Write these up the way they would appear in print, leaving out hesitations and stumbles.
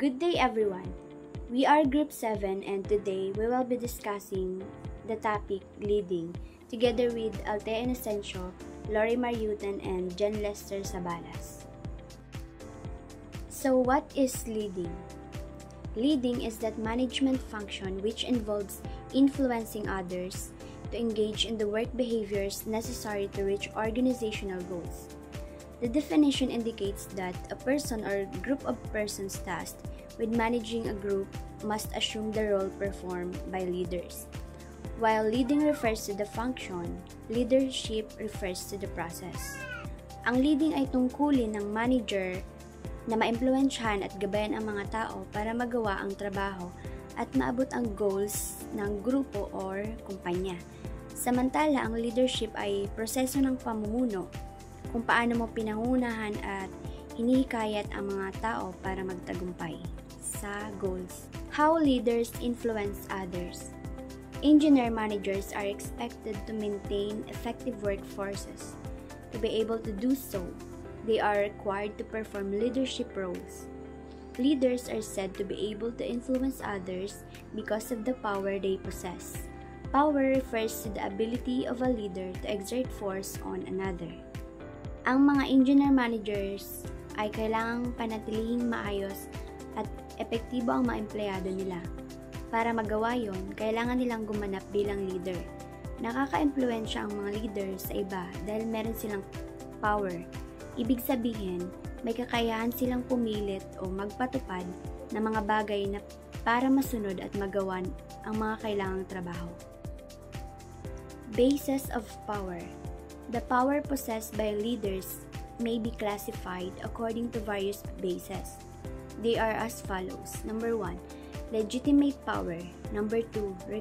Good day everyone! We are Group 7 and today we will be discussing the topic leading together with Althea Inocencio, Lori Mariutan, and Jen Lester Sabalas. So what is leading? Leading is that management function which involves influencing others to engage in the work behaviors necessary to reach organizational goals. The definition indicates that a person or group of persons tasked with managing a group must assume the role performed by leaders. While leading refers to the function, leadership refers to the process. Ang leading ay tungkulin ng manager na maimpluwensyahan at gabayan ang mga tao para magawa ang trabaho at maabot ang goals ng grupo or kumpanya. Samantala, ang leadership ay proseso ng pamumuno, kung paano mo pinangunahan at hinihikayat ang mga tao para magtagumpay sa goals. How leaders influence others. Engineer managers are expected to maintain effective workforces. To be able to do so, they are required to perform leadership roles. Leaders are said to be able to influence others because of the power they possess. Power refers to the ability of a leader to exert force on another. Ang mga engineer managers ay kailangang panatilihing maayos at epektibo ang mga empleyado nila. Para magawa yon, kailangan nilang gumanap bilang leader. Nakaka-impluwensya ang mga leader sa iba dahil meron silang power. Ibig sabihin, may kakayahan silang pumilit o magpatupad ng mga bagay na para masunod at magawan ang mga kailangang trabaho. Bases of power. The power possessed by leaders may be classified according to various bases. They are as follows. Number 1, legitimate power. Number 2,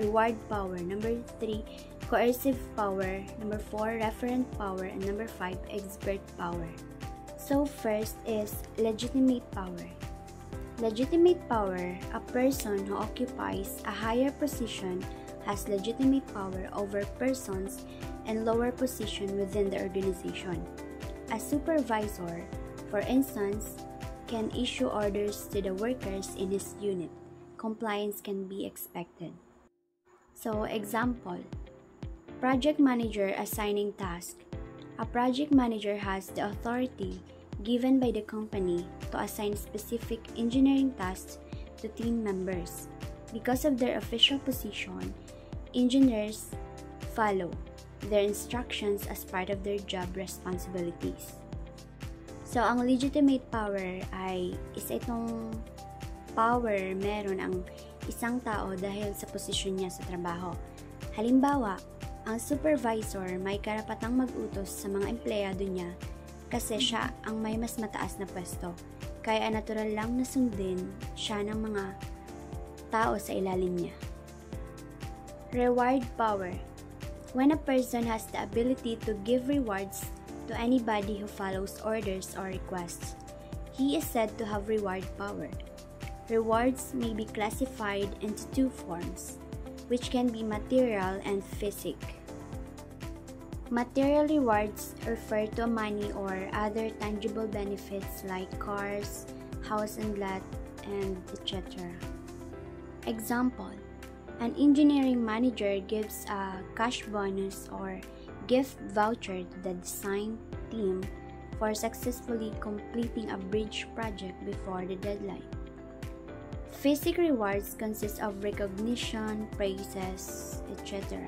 reward power. Number 3, coercive power. Number 4, referent power. And number 5, expert power. So first is legitimate power. Legitimate power, a person who occupies a higher position has legitimate power over persons and lower position within the organization. A supervisor, for instance, can issue orders to the workers in his unit. Compliance can be expected. So, example, project manager assigning task. A project manager has the authority given by the company to assign specific engineering tasks to team members. Because of their official position, engineers follow their instructions as part of their job responsibilities. So, ang legitimate power ay isa itong power meron ang isang tao dahil sa posisyon niya sa trabaho. Halimbawa, ang supervisor may karapatang mag-utos sa mga empleyado niya kasi siya ang may mas mataas na pwesto. Kaya natural lang na sundin siya ng mga tao sa ilalim niya. Reward power. When a person has the ability to give rewards to anybody who follows orders or requests, he is said to have reward power. Rewards may be classified into two forms, which can be material and physic. Material rewards refer to money or other tangible benefits like cars, house and lot, and etc. Example, an engineering manager gives a cash bonus or gift voucher to the design team for successfully completing a bridge project before the deadline. Physical rewards consist of recognition, praises, etc.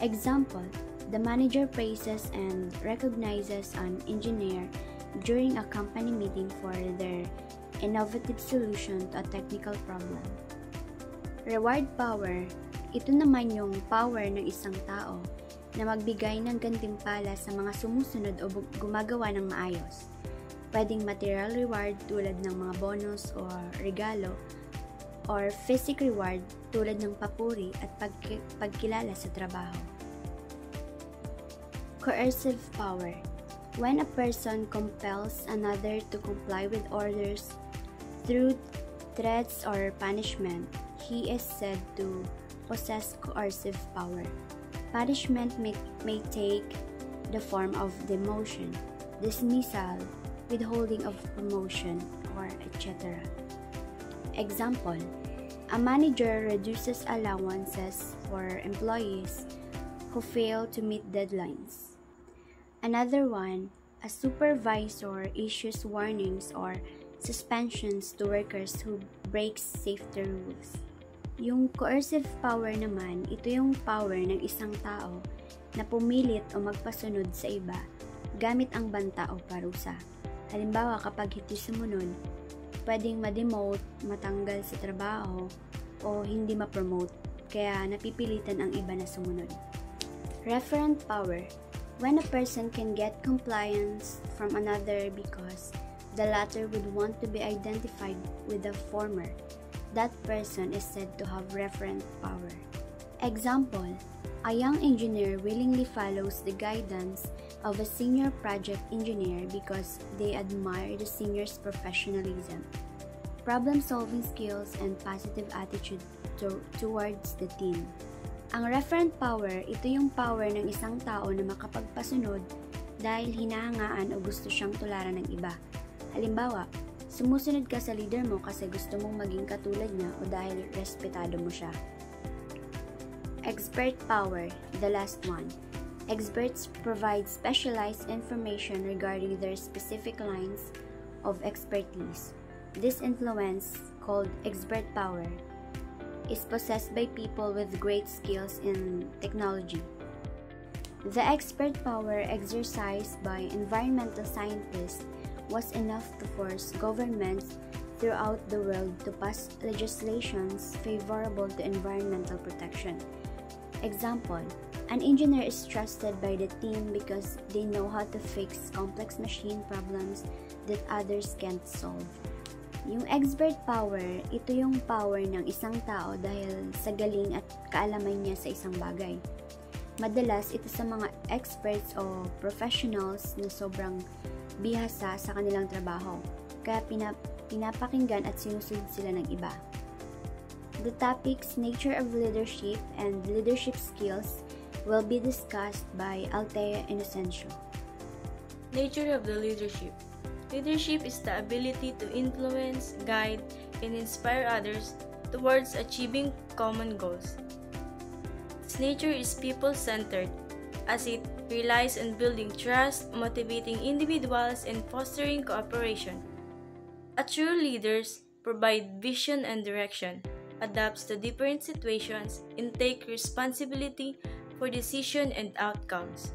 Example, the manager praises and recognizes an engineer during a company meeting for their innovative solution to a technical problem. Reward power, ito naman yung power ng isang tao na magbigay ng gantimpala sa mga sumusunod o gumagawa ng maayos. Pwedeng material reward tulad ng mga bonus o regalo, or physical reward tulad ng papuri at pagkilala sa trabaho. Coercive power, when a person compels another to comply with orders through threats or punishment, he is said to possess coercive power. Punishment may take the form of demotion, dismissal, withholding of promotion, or etc. Example, a manager reduces allowances for employees who fail to meet deadlines. Another one, a supervisor issues warnings or suspensions to workers who break safety rules. Yung coercive power naman, ito yung power ng isang tao na pumilit o magpasunod sa iba gamit ang banta o parusa. Halimbawa, kapag hindi sumunod, pwedeng ma-demote, matanggal sa trabaho, o hindi ma-promote, kaya napipilitan ang iba na sumunod. Referent power, when a person can get compliance from another because the latter would want to be identified with the former. That person is said to have referent power. Example, a young engineer willingly follows the guidance of a senior project engineer because they admire the senior's professionalism, problem-solving skills, and positive attitude towards the team. Ang referent power, ito yung power ng isang tao na makapagpasunod dahil hinahangaan o gusto siyang tularan ng iba. Halimbawa, sumusunod ka sa leader mo kasi gusto mong maging katulad niya o dahil respetado mo siya. Expert power, the last one. Experts provide specialized information regarding their specific lines of expertise. This influence, called expert power, is possessed by people with great skills in technology. The expert power exercised by environmental scientists was enough to force governments throughout the world to pass legislations favorable to environmental protection. Example, an engineer is trusted by the team because they know how to fix complex machine problems that others can't solve. Yung expert power, ito yung power ng isang tao dahil sa galing at kaalaman niya sa isang bagay. Madalas, ito sa mga experts o professionals na sobrang bihasa sa kanilang trabaho, kaya pinapakinggan at sinusunod sila ng iba. The topics nature of leadership and leadership skills will be discussed by Althea Inocencio. Nature of the leadership. Leadership is the ability to influence, guide, and inspire others towards achieving common goals. Its nature is people-centered, as it relies on building trust, motivating individuals, and fostering cooperation. A true leaders provide vision and direction, adapts to different situations, and take responsibility for decision and outcomes.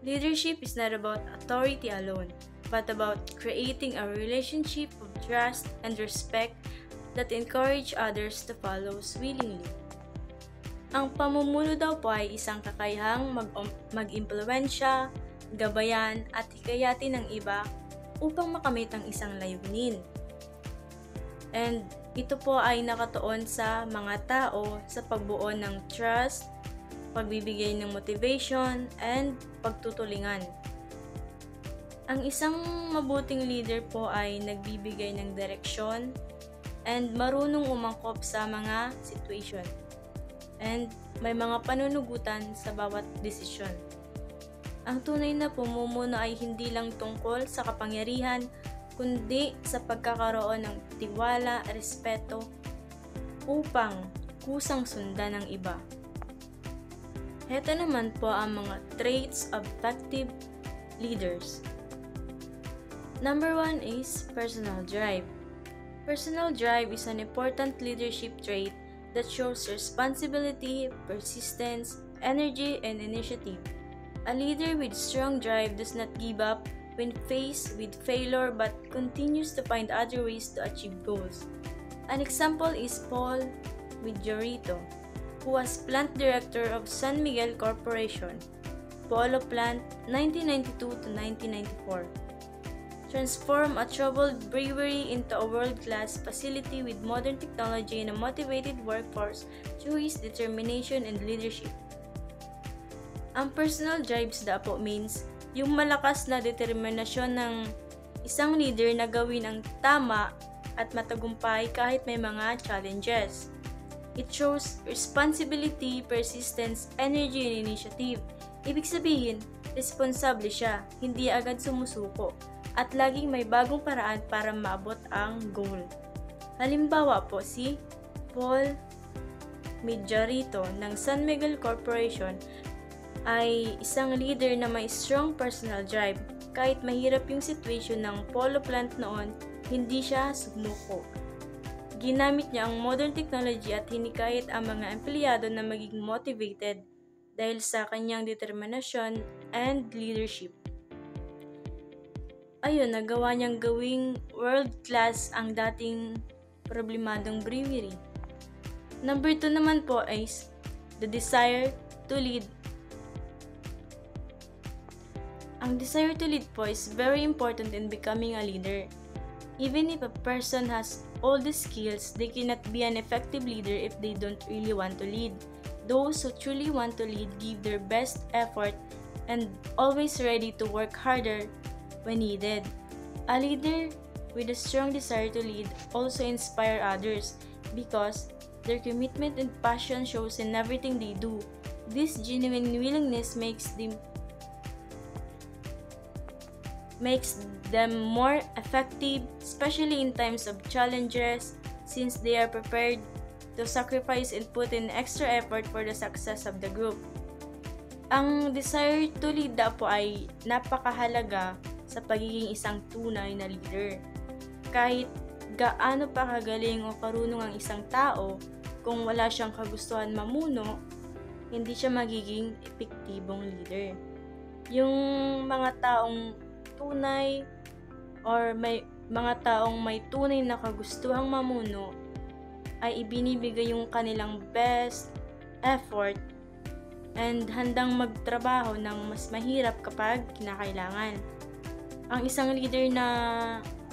Leadership is not about authority alone, but about creating a relationship of trust and respect that encourage others to follow willingly. Ang pamumuno daw po ay isang kakayahang mag-impluwensya, gabayan at hikayatin ng iba upang makamit ang isang layunin. And ito po ay nakatuon sa mga tao sa pagbuo ng trust, pagbibigay ng motivation, and pagtutulingan. Ang isang mabuting leader po ay nagbibigay ng direksyon and marunong umangkop sa mga situation. And may mga panunugutan sa bawat desisyon. Ang tunay na pamumuno ay hindi lang tungkol sa kapangyarihan, kundi sa pagkakaroon ng tiwala, respeto, upang kusang sundan ng iba. Heto naman po ang mga traits of effective leaders. Number 1 is personal drive. Personal drive is an important leadership trait that shows responsibility, persistence, energy, and initiative. A leader with strong drive does not give up when faced with failure but continues to find other ways to achieve goals. An example is Paul Vigorito, who was plant director of San Miguel Corporation, Polo Plant 1992 to 1994. Transform a troubled brewery into a world-class facility with modern technology and a motivated workforce through his determination and leadership. Ang personal drives daw po means yung malakas na determinasyon ng isang leader na gawin ang tama at matagumpay kahit may mga challenges. It shows responsibility, persistence, energy, and initiative. Ibig sabihin, responsable siya, hindi agad sumusuko. at laging may bagong paraan para maabot ang goal. Halimbawa po si Paul Majorito ng San Miguel Corporation ay isang leader na may strong personal drive. Kahit mahirap yung situation ng polo plant noon, hindi siya sumuko. Ginamit niya ang modern technology at hinikayat ang mga empleyado na maging motivated dahil sa kanyang determinasyon and leadership. Ayun, nagawa niyang gawing world-class ang dating problemadong brewery. Number 2 naman po is the desire to lead. Ang desire to lead po is very important in becoming a leader. Even if a person has all the skills, they cannot be an effective leader if they don't really want to lead. Those who truly want to lead give their best effort and always ready to work harder when needed. A leader with a strong desire to lead also inspire others because their commitment and passion shows in everything they do. This genuine willingness makes them more effective, especially in times of challenges, since they are prepared to sacrifice and put in extra effort for the success of the group. Ang desire to lead po ay napakahalaga sa pagiging isang tunay na leader. Kahit gaano pa kagaling o karunong ang isang tao, kung wala siyang kagustuhan mamuno, hindi siya magiging epektibong leader. Yung mga taong tunay or may mga taong may tunay na kagustuhang mamuno ay ibinibigay yung kanilang best effort and handang magtrabaho ng mas mahirap kapag kinakailangan. Ang isang leader na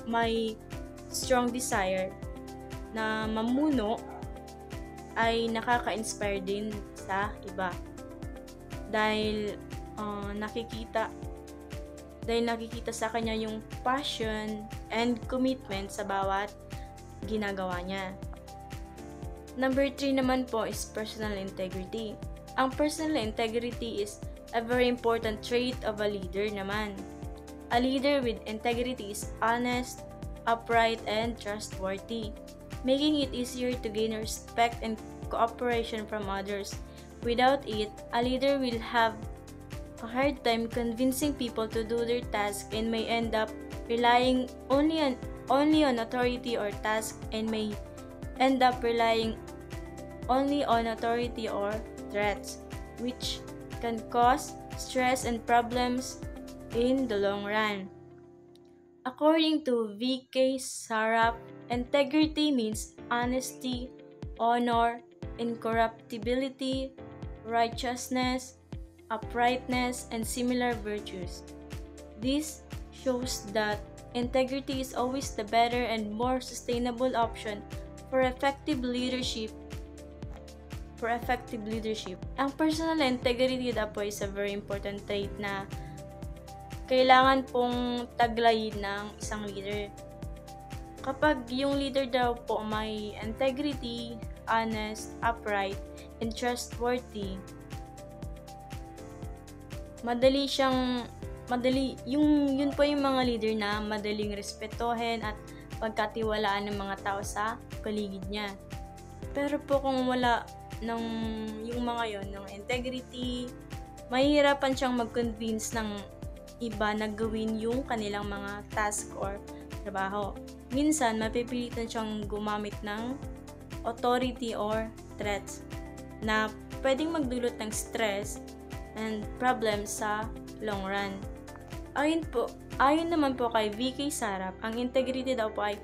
may strong desire na mamuno ay nakaka-inspire din sa iba dahil nakikita sa kanya yung passion and commitment sa bawat ginagawa niya. Number 3 naman po is personal integrity. Ang personal integrity is a very important trait of a leader naman. A leader with integrity is honest, upright, and trustworthy, making it easier to gain respect and cooperation from others. Without it, a leader will have a hard time convincing people to do their task and may end up relying only on authority or task and may end up relying only on authority or threats, which can cause stress and problems in the long run. According to V.K. Saraf, integrity means honesty, honor, incorruptibility, righteousness, uprightness, and similar virtues. This shows that integrity is always the better and more sustainable option for effective leadership. Ang personal integrity daw po is a very important trait na kailangan pong taglayin ng isang leader. Kapag yung leader daw po may integrity, honest, upright, and trustworthy, yun po yung mga leader na madaling respetuhin at pagkatiwalaan ng mga tao sa paligid niya. Pero po kung wala yung mga yon ng integrity, mahihirapan siyang mag-convince ng iba na gawin yung kanilang mga task or trabaho. Minsan, mapipilitan siyang gumamit ng authority or threats na pwedeng magdulot ng stress and problems sa long run. Ayon naman po kay V.K. Saraf, ang integrity daw po ay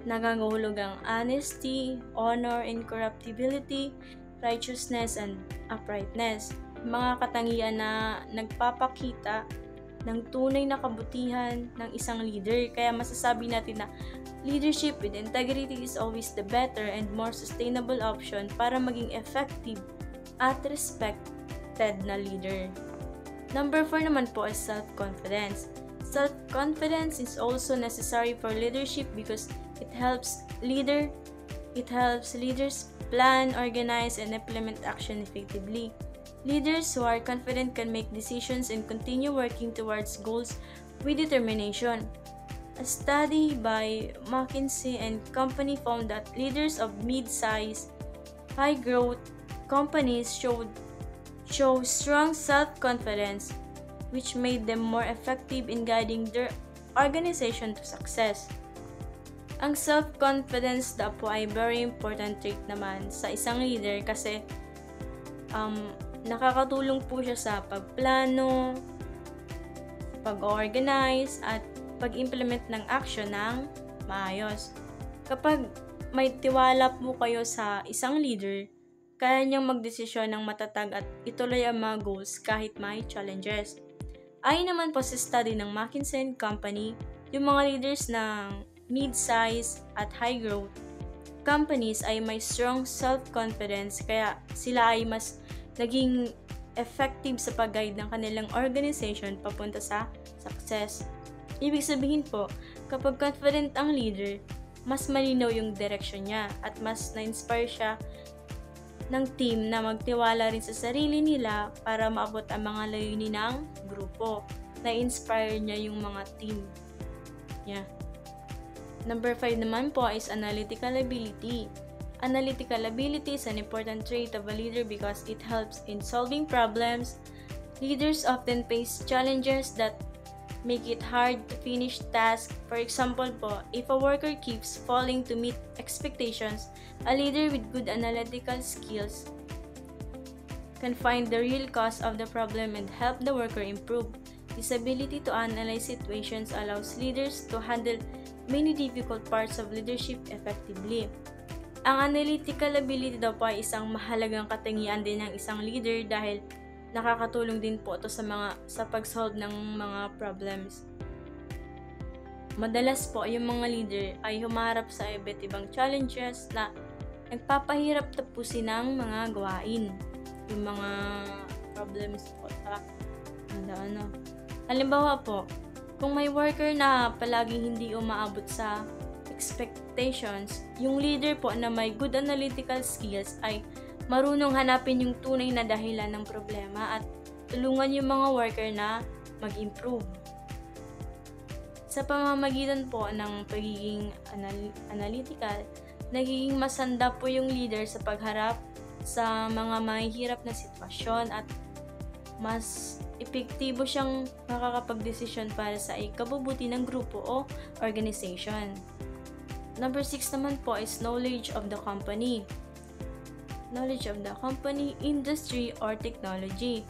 nangangahulugang honesty, honor, incorruptibility, righteousness, and uprightness. Mga katangian na nagpapakita ng tunay na kabutihan ng isang leader. Kaya masasabi natin na leadership with integrity is always the better and more sustainable option para maging effective at respected na leader. Number 4 naman po is self-confidence. Self-confidence is also necessary for leadership because it helps leaders plan, organize, and implement action effectively. Leaders who are confident can make decisions and continue working towards goals with determination. A study by McKinsey and Company found that leaders of mid-size, high-growth companies show strong self-confidence, which made them more effective in guiding their organization to success. Ang self-confidence daw po ay very important trait naman sa isang leader kasi nakakatulong po siya sa pagplano, pag-organize, at pag-implement ng action ng maayos. Kapag may tiwala po kayo sa isang leader, kaya niyang magdesisyon ng matatag at ituloy ang mga goals kahit may challenges. Ayon naman po sa study ng McKinsey & Company, yung mga leaders ng mid-size at high-growth companies ay may strong self-confidence kaya sila ay mas naging effective sa pag-guide ng kanilang organization papunta sa success. Ibig sabihin po, kapag confident ang leader, mas malinaw yung direction niya at mas na-inspire siya ng team na magtiwala rin sa sarili nila para maabot ang mga layunin ng grupo. Na-inspire niya yung mga team niya. Number 5 naman po is analytical ability. Analytical ability is an important trait of a leader because it helps in solving problems. Leaders often face challenges that make it hard to finish tasks. For example po, if a worker keeps failing to meet expectations, a leader with good analytical skills can find the real cause of the problem and help the worker improve. This ability to analyze situations allows leaders to handle many difficult parts of leadership effectively. Ang analytical ability daw po ay isang mahalagang katangian din ng isang leader dahil nakakatulong din po ito sa pag-solve ng mga problems. Madalas po yung mga leader ay humarap sa iba't ibang challenges na nagpapahirap tapusin ng mga gawain. Yung mga problems po sa Halimbawa po, kung may worker na palaging hindi umaabot sa expectations, yung leader po na may good analytical skills ay marunong hanapin yung tunay na dahilan ng problema at tulungan yung mga worker na mag-improve. Sa pamamagitan po ng pagiging analytical, nagiging masanda po yung leader sa pagharap sa mga mahihirap na sitwasyon at mas epektibo siyang makakapagdesisyon para sa ikabubuti ng grupo o organization. Number 6 naman po is knowledge of the company. Knowledge of the company, industry, or technology.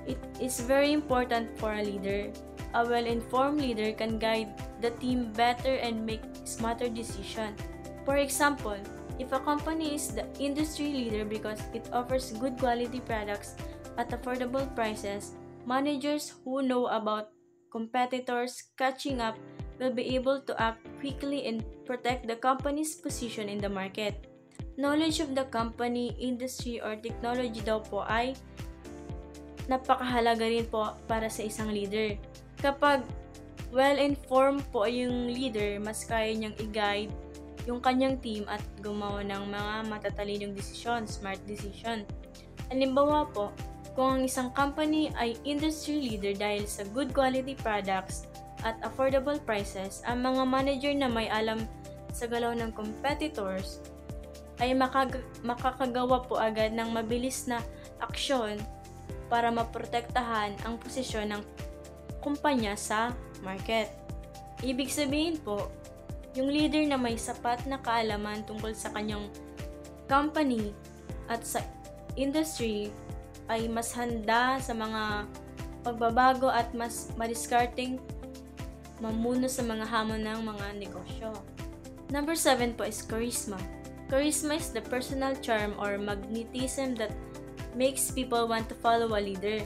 It is very important for a leader. A well-informed leader can guide the team better and make smarter decisions. For example, if a company is the industry leader because it offers good quality products at affordable prices, managers who know about competitors catching up will be able to act quickly and protect the company's position in the market. Knowledge of the company, industry, or technology daw po ay napakahalaga rin po para sa isang leader. Kapag well-informed po yung leader, mas kaya niyang i-guide yung kanyang team at gumawa ng mga matatalinong desisyon, smart decision. Halimbawa po, kung ang isang company ay industry leader dahil sa good quality products at affordable prices, ang mga manager na may alam sa galaw ng competitors ay makakagawa po agad ng mabilis na aksyon para maprotektahan ang posisyon ng kumpanya sa market. Ibig sabihin po, yung leader na may sapat na kaalaman tungkol sa kanyang company at sa industry ay mas handa sa mga pagbabago at mas madiskarteng mamuno sa mga hamon ng mga negosyo. Number 7 po is charisma. Charisma is the personal charm or magnetism that makes people want to follow a leader.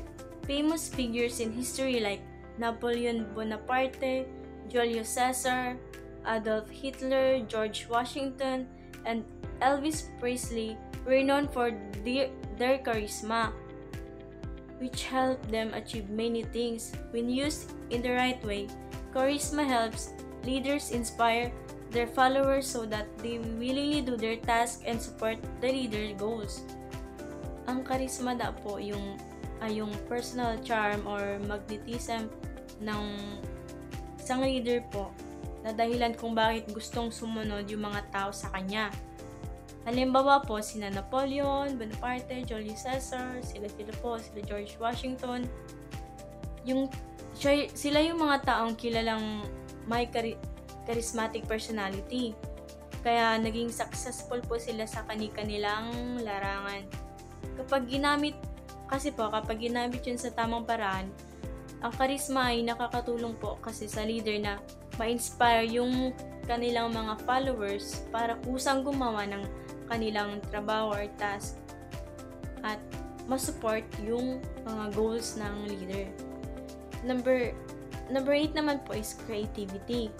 Famous figures in history like Napoleon Bonaparte, Julius Caesar, Adolf Hitler, George Washington, and Elvis Presley were known for their charisma, which helped them achieve many things. When used in the right way, charisma helps leaders inspire their followers so that they willingly do their task and support the leader's goals. Ang charisma na po yung personal charm or magnetism ng isang leader po na dahilan kung bakit gustong sumunod yung mga tao sa kanya. Halimbawa po, sina Napoleon, Bonaparte, Julius Caesar, sila George Washington. Sila yung mga taong kilalang may charismatic personality. Kaya naging successful po sila sa kanilang larangan. Kapag ginamit yun sa tamang paraan, ang charisma ay nakakatulong po kasi sa leader na ma-inspire yung kanilang mga followers para kusang gumawa ng kanilang trabaho or task at ma-support yung mga goals ng leader. Number 8 naman po is creativity.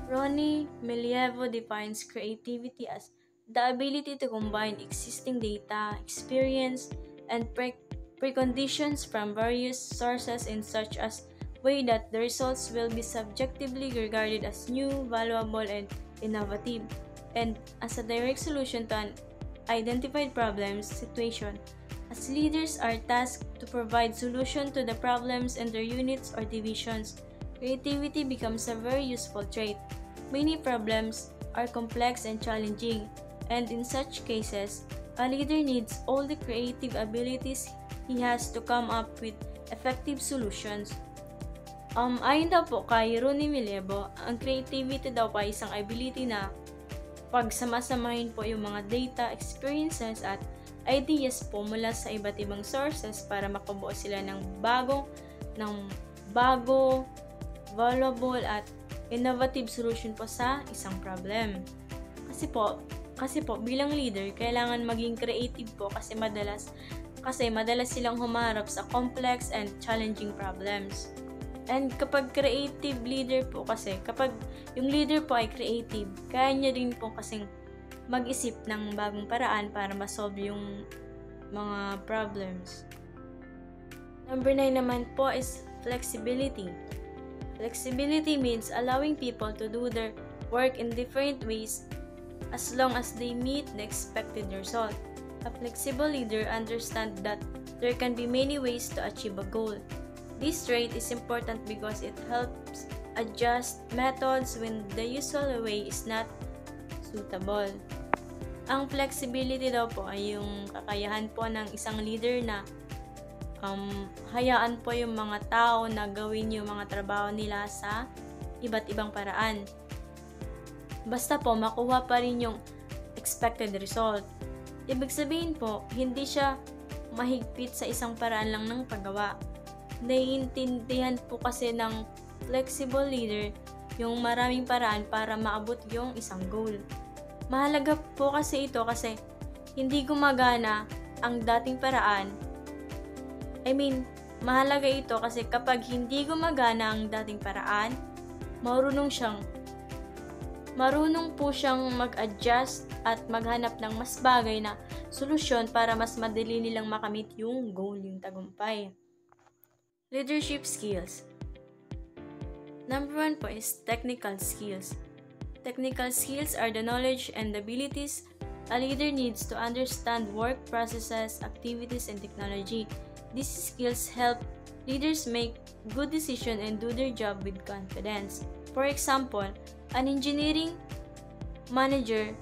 Ronnie Milievo defines creativity as the ability to combine existing data, experience, and preconditions from various sources in such a way that the results will be subjectively regarded as new, valuable, and innovative, and as a direct solution to an identified problem situation. As leaders are tasked to provide solution to the problems in their units or divisions, creativity becomes a very useful trait. Many problems are complex and challenging, and in such cases, a leader needs all the creative abilities he has to come up with effective solutions. Ayon daw po kay Ronnie Milievo, ang creativity daw pa isang ability na pagsamasamahin po yung mga data, experiences, at ideas po mula sa iba't ibang sources para makabuo sila ng bago, valuable, at innovative solution po sa isang problem. Kasi po bilang leader, kailangan maging creative po kasi madalas silang humarap sa complex and challenging problems. And kapag creative leader po kasi, kapag yung leader po ay creative, kaya niya rin po kasing mag-isip ng bagong paraan para ma-solve yung mga problems. Number 9 naman po is flexibility. Flexibility means allowing people to do their work in different ways as long as they meet the expected result. A flexible leader understands that there can be many ways to achieve a goal. This trait is important because it helps adjust methods when the usual way is not suitable. Ang flexibility daw po ay yung kakayahan po ng isang leader na hayaan po yung mga tao na gawin yung mga trabaho nila sa iba't ibang paraan. Basta po makuha pa rin yung expected result. Ibig sabihin po, hindi siya mahigpit sa isang paraan lang ng paggawa. Naiintindihan po kasi ng flexible leader yung maraming paraan para maabot yung isang goal. Mahalaga po kasi ito kasi hindi gumagana ang dating paraan. Mahalaga ito kasi kapag hindi gumagana ang dating paraan, marunong po siyang mag-adjust at maghanap ng mas bagay na solusyon para mas madali nilang makamit yung goal, yung tagumpay. Leadership skills. Number 1 po is technical skills. Technical skills are the knowledge and abilities a leader needs to understand work processes, activities, and technology. These skills help leaders make good decisions and do their job with confidence. For example, an engineering manager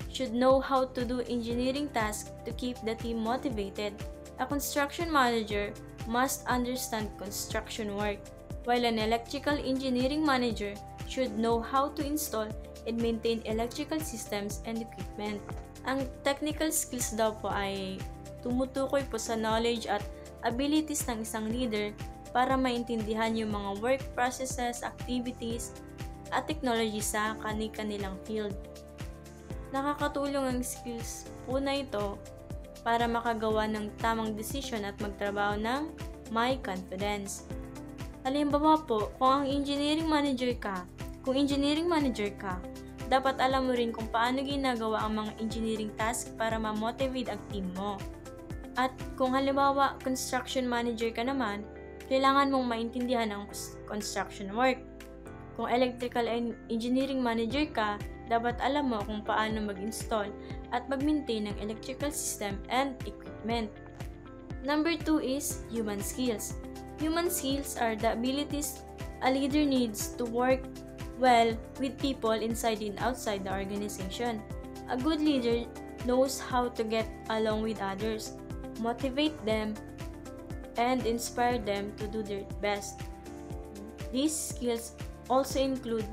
should know how to do engineering tasks to keep the team motivated. A construction manager must understand construction work, while an electrical engineering manager should know how to install and maintain electrical systems and equipment. Ang technical skills daw po ay tumutukoy po sa knowledge at abilities ng isang leader para maintindihan yung mga work processes, activities, at technology sa kanilang field. Nakakatulong ang skills po na ito para makagawa ng tamang desisyon at magtrabaho ng may confidence. Halimbawa po, kung engineering manager ka, dapat alam mo rin kung paano ginagawa ang mga engineering task para ma-motivate ang team mo. At kung halimbawa construction manager ka naman, kailangan mong maintindihan ang construction work. Kung electrical engineering manager ka, dapat alam mo kung paano mag-install at mag-maintain ng electrical system and equipment. Number 2 is human skills. Human skills are the abilities A leader needs to work well with people inside and outside the organization. A good leader knows how to get along with others, motivate them, and inspire them to do their best. These skills also include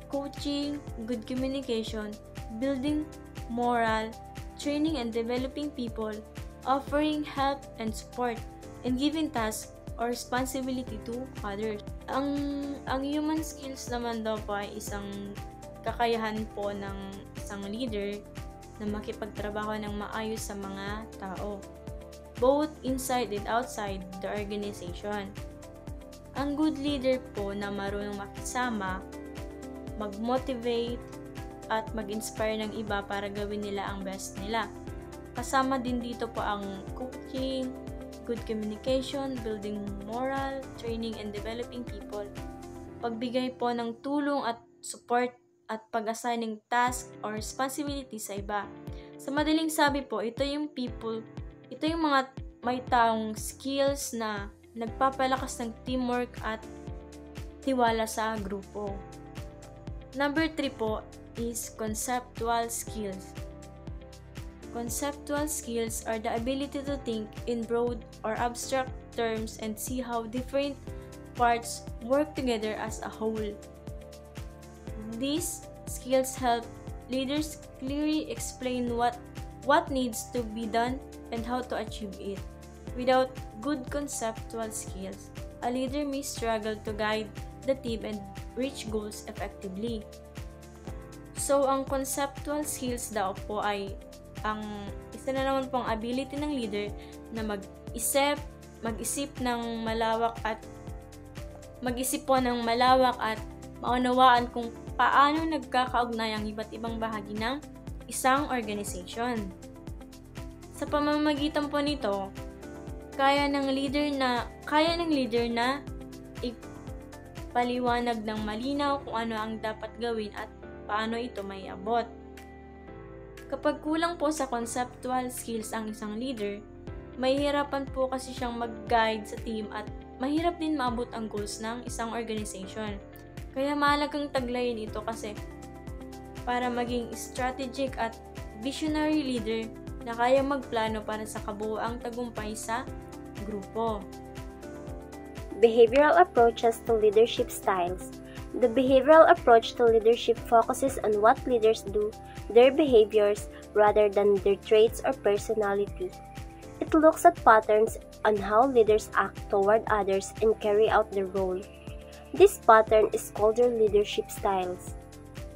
coaching, good communication, building morale, training and developing people, offering help and support, and giving tasks or responsibility to others. Ang human skills naman daw po ay isang kakayahan po ng isang leader na makipagtrabaho ng maayos sa mga tao, both inside and outside the organization. Ang good leader po na marunong makisama, mag-motivate, at mag-inspire ng iba para gawin nila ang best nila. Kasama din dito po ang coaching, good communication, building moral, training and developing people, pagbigay po ng tulong at support at pag-assigning task or responsibility sa iba. Sa madaling sabi po, ito yung mga may taong skills na nagpapalakas ng teamwork at tiwala sa grupo. Number 3 po is conceptual skills. Conceptual skills are the ability to think in broad or abstract terms and see how different parts work together as a whole. These skills help leaders clearly explain what needs to be done and how to achieve it. Without good conceptual skills, a leader may struggle to guide the team and reach goals effectively. So, ang conceptual skills daw po ay ang isa na naman pong ability ng leader na mag-isip po ng malawak at maunawaan kung paano nagkakaugnay ang iba't ibang bahagi ng isang organization. Sa pamamagitan po nito, kaya ng leader na ipaliwanag ng malinaw kung ano ang dapat gawin at paano ito may abot. Kapag kulang po sa conceptual skills ang isang leader, mahihirapan po kasi siyang mag-guide sa team at mahirap din maabot ang goals ng isang organization. Kaya mahalagang taglayin ito kasi para maging strategic at visionary leader na kaya magplano para sa kabuuang tagumpay sa grupo. Behavioral approaches to leadership styles. The behavioral approach to leadership focuses on what leaders do, their behaviors, rather than their traits or personality. It looks at patterns on how leaders act toward others and carry out their role. This pattern is called their leadership styles.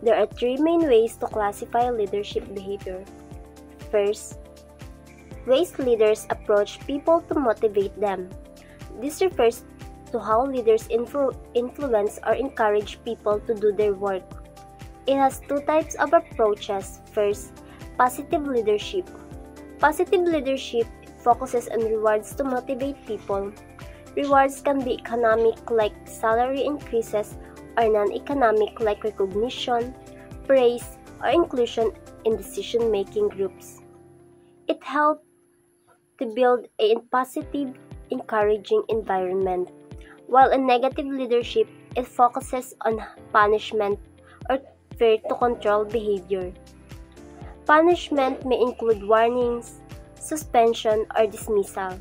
There are 3 main ways to classify leadership behavior. First, ways leaders approach people to motivate them. This refers to how leaders influence or encourage people to do their work. It has 2 types of approaches. First, positive leadership. Positive leadership focuses on rewards to motivate people. Rewards can be economic like salary increases or non-economic like recognition, praise, or inclusion in decision-making groups. It helps to build a positive, encouraging environment, while in negative leadership, it focuses on punishment or fear to control behavior. Punishment may include warnings, suspension, or dismissal.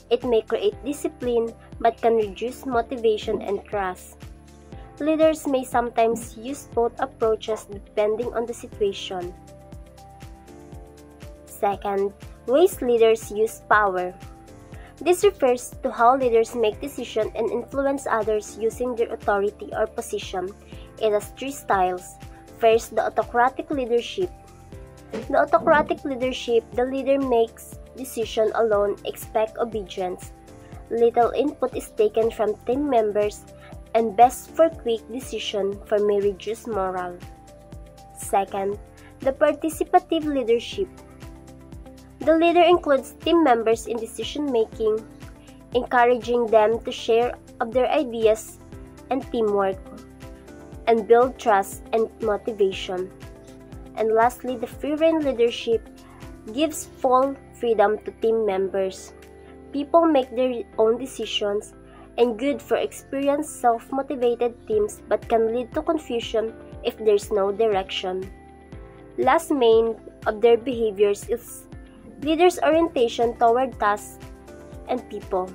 It may create discipline but can reduce motivation and trust. Leaders may sometimes use both approaches depending on the situation. Second, ways leaders use power. This refers to how leaders make decisions and influence others using their authority or position. It has 3 styles. First, the autocratic leadership. The autocratic leadership, the leader makes decisions alone, expect obedience. Little input is taken from team members and best for quick decision for may reduce morale. Second, the participative leadership. The leader includes team members in decision-making, encouraging them to share of their ideas and teamwork, and build trust and motivation. And lastly, the free-rein leadership gives full freedom to team members. People make their own decisions and good for experienced, self-motivated teams but can lead to confusion if there's no direction. Last main of their behaviors is leaders' orientation toward tasks and people.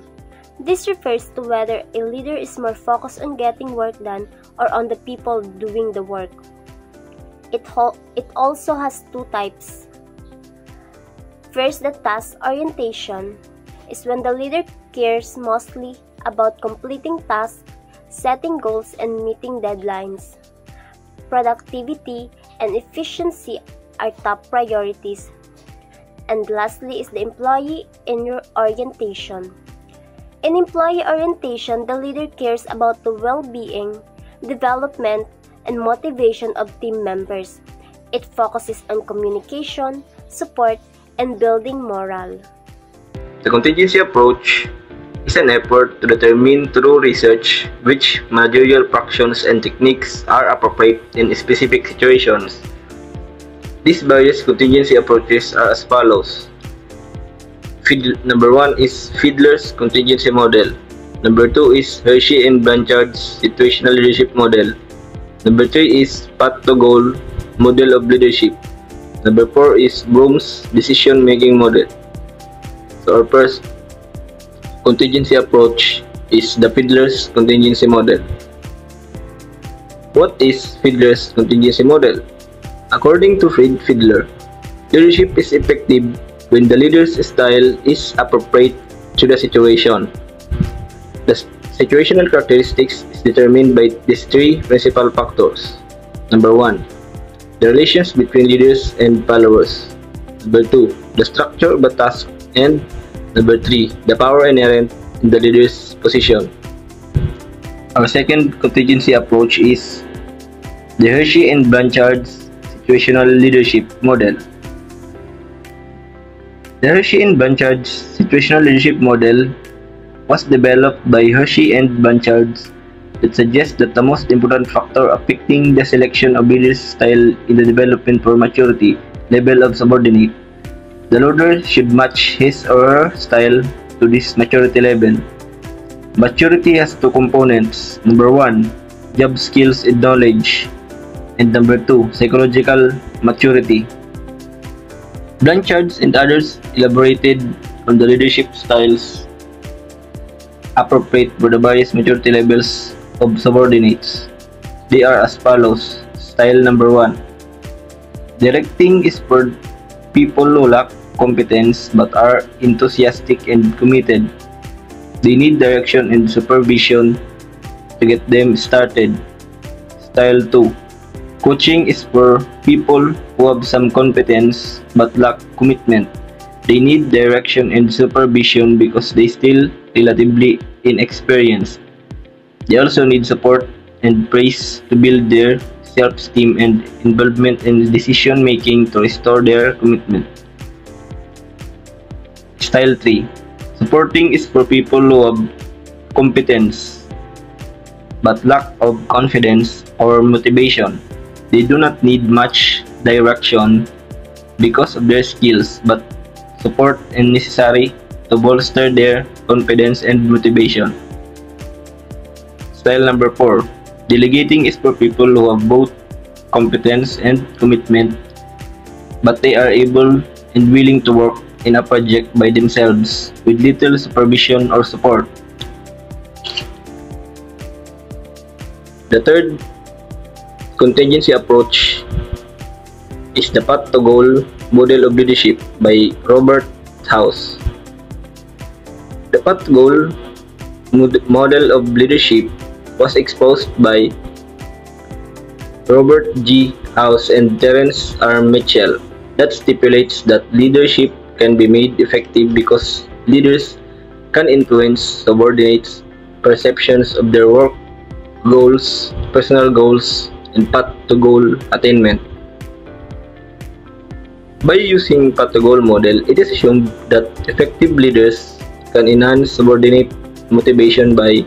This refers to whether a leader is more focused on getting work done or on the people doing the work. It also has two types. First, the task orientation is when the leader cares mostly about completing tasks, setting goals, and meeting deadlines. Productivity and efficiency are top priorities. And lastly is the employee orientation. In employee orientation, the leader cares about the well-being, development, and motivation of team members. It focuses on communication, support, and building morale. The contingency approach is an effort to determine through research which managerial practices and techniques are appropriate in specific situations. These various contingency approaches are as follows. Number 1 is Fiedler's contingency model. Number 2 is Hershey and Blanchard's situational leadership model. Number 3 is path to goal model of leadership. Number 4 is Bloom's decision-making model. So our first contingency approach is the Fiedler's contingency model. What is Fiedler's contingency model? According to Fiedler, leadership is effective when the leader's style is appropriate to the situation. The situational characteristics is determined by these three principal factors. Number 1, the relations between leaders and followers. Number 2, the structure of the task. And number 3, the power inherent in the leader's position. Our second contingency approach is the Hershey and Blanchard's situational leadership model. The Hershey and Blanchard's situational leadership model was developed by Hershey and Blanchard that suggests that the most important factor affecting the selection of leader's style in the development for maturity level of subordinate. The leader should match his or her style to this maturity level. Maturity has two components. Number 1, job skills and knowledge. And number 2, psychological maturity. Blanchard and others elaborated on the leadership styles appropriate for the various maturity levels of subordinates. They are as follows. Style number 1. Directing is for people who lack competence but are enthusiastic and committed. They need direction and supervision to get them started. Style 2. Coaching is for people who have some competence but lack commitment. They need direction and supervision because they still relatively inexperienced. They also need support and praise to build their self-esteem and involvement in decision-making to restore their commitment. Style 3. Supporting is for people who have competence but lack of confidence or motivation. They do not need much direction because of their skills, but support is necessary to bolster their confidence and motivation. Style number 4. Delegating is for people who have both competence and commitment, but they are able and willing to work in a project by themselves with little supervision or support. The third contingency approach is the path to goal model of leadership by Robert House. The path to goal model of leadership was exposed by Robert G. House and Terence R. Mitchell that stipulates that leadership can be made effective because leaders can influence subordinates' perceptions of their work, goals, personal goals, and path to goal attainment. By using path to goal model, it is assumed that effective leaders can enhance subordinate motivation by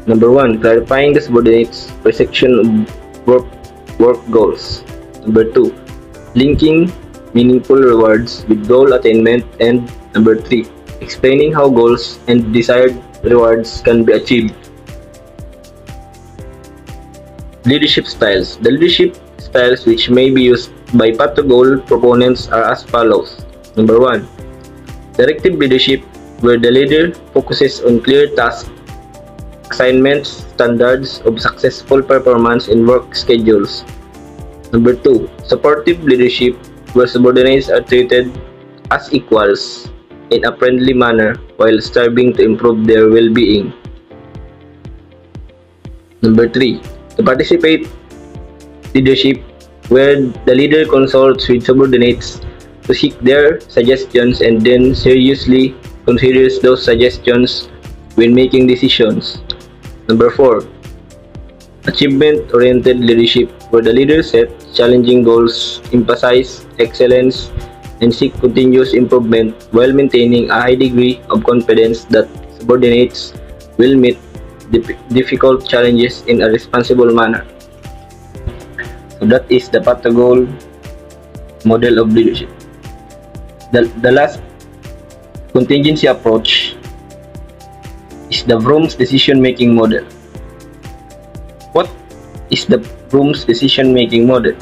number 1, clarifying the subordinates' perception of work goals. Number 2, linking meaningful rewards with goal attainment, and number 3, explaining how goals and desired rewards can be achieved. Leadership styles. The leadership styles which may be used by path to goal proponents are as follows. Number 1. Directive leadership, where the leader focuses on clear task assignments, standards of successful performance in work schedules. Number 2. Supportive leadership, where subordinates are treated as equals in a friendly manner while striving to improve their well-being. Number 3. The participate leadership, where the leader consults with subordinates to seek their suggestions and then seriously considers those suggestions when making decisions. Number 4. Achievement-oriented leadership, where the leader set challenging goals, emphasize excellence, and seek continuous improvement while maintaining a high degree of confidence that subordinates will meet difficult challenges in a responsible manner. So that is the path to goal model of leadership. The last contingency approach is the Vroom's decision-making model. What is the Vroom's decision-making model?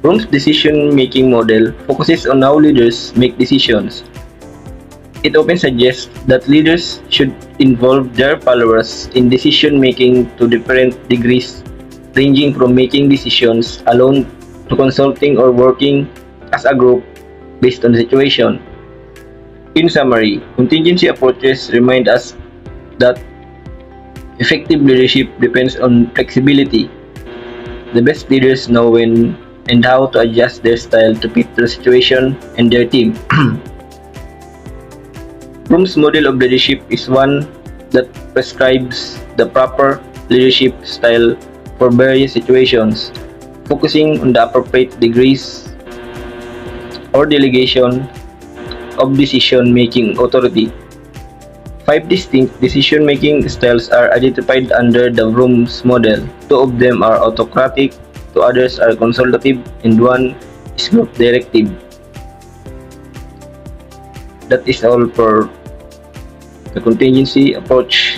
Vroom's decision-making model focuses on how leaders make decisions. It often suggests that leaders should involve their followers in decision-making to different degrees, ranging from making decisions alone to consulting or working as a group based on the situation. In summary, contingency approaches remind us that effective leadership depends on flexibility. The best leaders know when and how to adjust their style to fit the situation and their team. Vroom's model of leadership is one that prescribes the proper leadership style for various situations, focusing on the appropriate degrees or delegation of decision-making authority. 5 distinct decision-making styles are identified under the Vroom's model. 2 of them are autocratic, 2 others are consultative, and 1 is group directive. That is all for the contingency approach